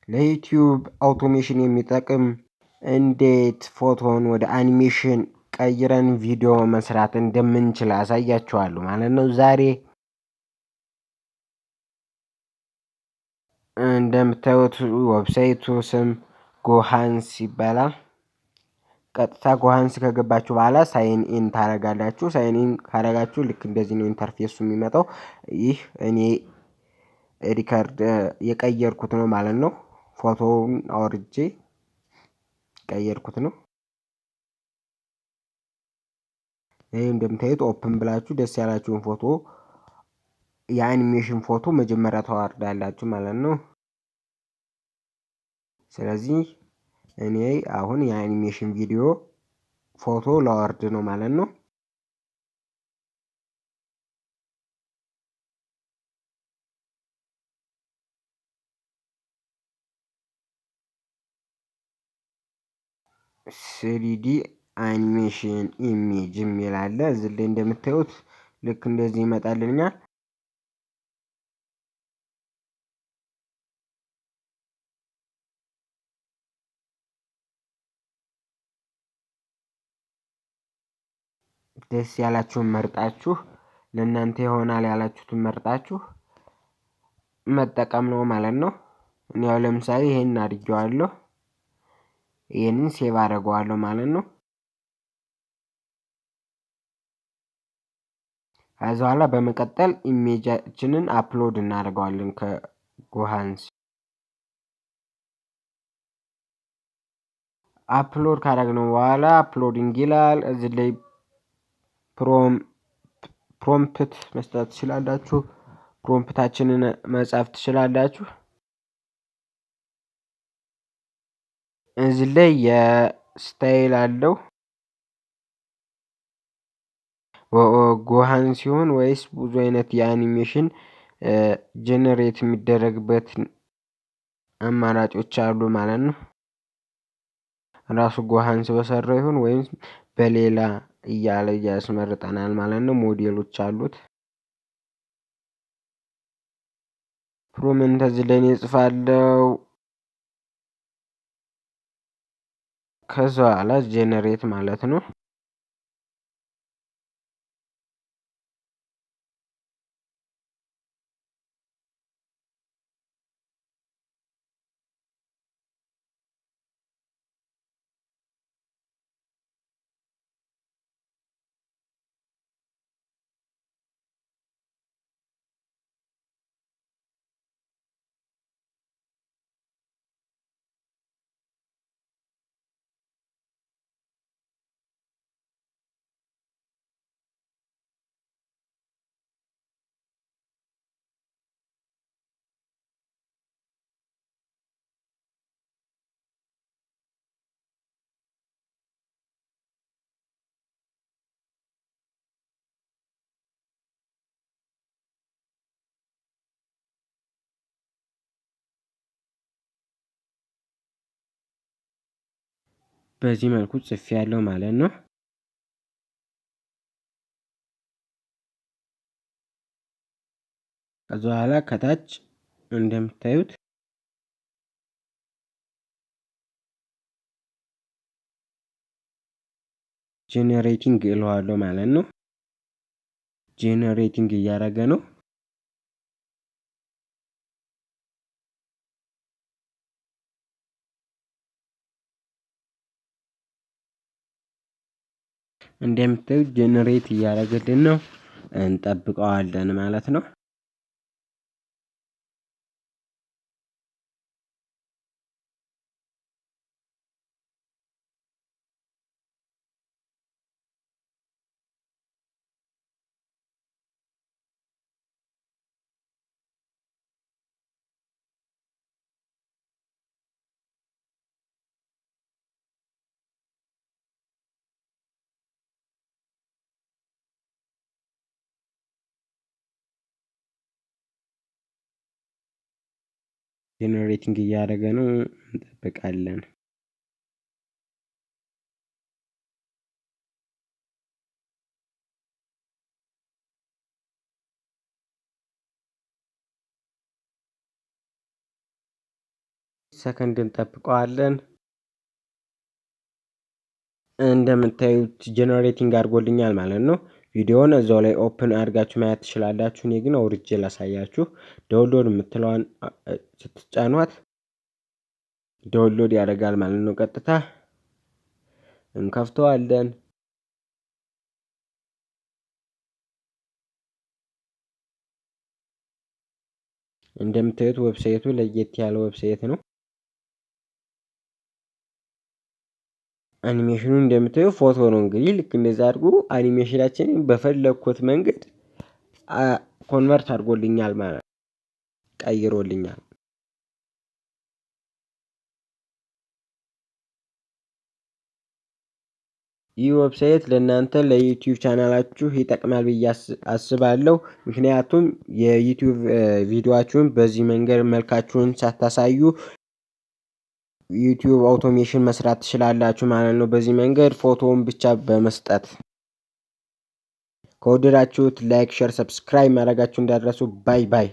ለዩቲዩብ አውቶሜሽን የሚጠቅም እንዴት ፎቶን ወደ አኒሜሽን ቀይረን ቪዲዮ መስራት እንደምንችል አሳያችኋለሁ ማለት ነው። ዛሬ እንደምታዩት ዌብሳይቱ ስም ጎሃንስ ይባላል። ቀጥታ ጎሃንስ ከገባችሁ በኋላ ሳይን ኢን ታረጋላችሁ። ሳይን ኢን ካረጋችሁ ልክ እንደዚህ ነው ኢንተርፌሱ የሚመጣው። ይህ እኔ ሪከርድ የቀየርኩት ነው ማለት ነው። ፎቶውን አውርጄ ቀየርኩት ነው። ይሄ እንደምታዩት ኦፕን ብላችሁ ደስ ያላችሁን ፎቶ የአኒሜሽን ፎቶ መጀመሪያ ታወርዳላችሁ ማለት ነው። ስለዚህ እኔ አሁን የአኒሜሽን ቪዲዮ ፎቶ ላወርድ ነው ማለት ነው። ስሪዲ አኒሜሽን ኢሜጅ የሚል አለ። እዚህ ላይ እንደምታዩት ልክ እንደዚህ ይመጣልኛል። ደስ ያላችሁን መርጣችሁ ለእናንተ ይሆናል ያላችሁትን መርጣችሁ መጠቀም ነው ማለት ነው። እኔ ያው ለምሳሌ ይሄን አድርጌዋለሁ። ይሄንን ሴቭ አደርገዋለሁ ማለት ነው። ከዛ በኋላ በመቀጠል ኢሜጃችንን አፕሎድ እናደርገዋለን ከጎሃንስ። አፕሎድ ካደረግነው በኋላ አፕሎዲንግ ይላል። እዚህ ላይ ፕሮምፕት መስጠት ትችላላችሁ። ፕሮምፕታችንን መጻፍ ትችላላችሁ። እዚህ ላይ የስታይል አለው። ጎሃን ሲሆን ወይስ ብዙ አይነት የአኒሜሽን ጀነሬት የሚደረግበት አማራጮች አሉ ማለት ነው። ራሱ ጎሃንስ በሰራው ይሁን ወይም በሌላ እያለ ያስመርጠናል ማለት ነው። ሞዴሎች አሉት። ፕሮምፕት እዚህ ላይ እጽፋለሁ። ከዛ በኋላ ጀነሬት ማለት ነው። በዚህ መልኩ ጽፌያለሁ ማለት ነው። ከዛ በኋላ ከታች እንደምታዩት ጄነሬቲንግ እለዋለሁ ማለት ነው። ጄነሬቲንግ እያደረገ ነው። እንደምታዩት ጄነሬት እያደረገልን ነው። እንጠብቀዋለን ማለት ነው። ጄነሬቲንግ እያደረገ ነው። እንጠብቃለን። ሰከንድ እንጠብቀዋለን። እንደምታዩት ጀነሬቲንግ አድርጎልኛል ማለት ነው። ቪዲዮውን እዛው ላይ ኦፕን አድርጋችሁ ማየት ትችላላችሁ። እኔ ግን አውርጄ ላሳያችሁ። ዳውንሎድ የምትለዋን ስትጫኗት ዳውንሎድ ያደርጋል ማለት ነው። ቀጥታ እንከፍተዋለን። እንደምታዩት ዌብሳይቱ ለየት ያለ ዌብሳይት ነው። አኒሜሽኑ እንደምታዩ ፎቶ ነው። እንግዲህ ልክ እንደዛ አድርጎ አኒሜሽናችንን በፈለኩት መንገድ ኮንቨርት አድርጎልኛል ማለት ቀይሮልኛል። ይህ ዌብሳይት ለእናንተ ለዩቲዩብ ቻናላችሁ ይጠቅማል ብዬ አስባለሁ። ምክንያቱም የዩቲዩብ ቪዲዮአችሁን በዚህ መንገድ መልካችሁን ሳታሳዩ ዩቲዩብ አውቶሜሽን መስራት ትችላላችሁ ማለት ነው። በዚህ መንገድ ፎቶውን ብቻ በመስጠት ከወደዳችሁት ላይክ፣ ሼር፣ ሰብስክራይብ ማድረጋችሁ እንዳትረሱ። ባይ ባይ።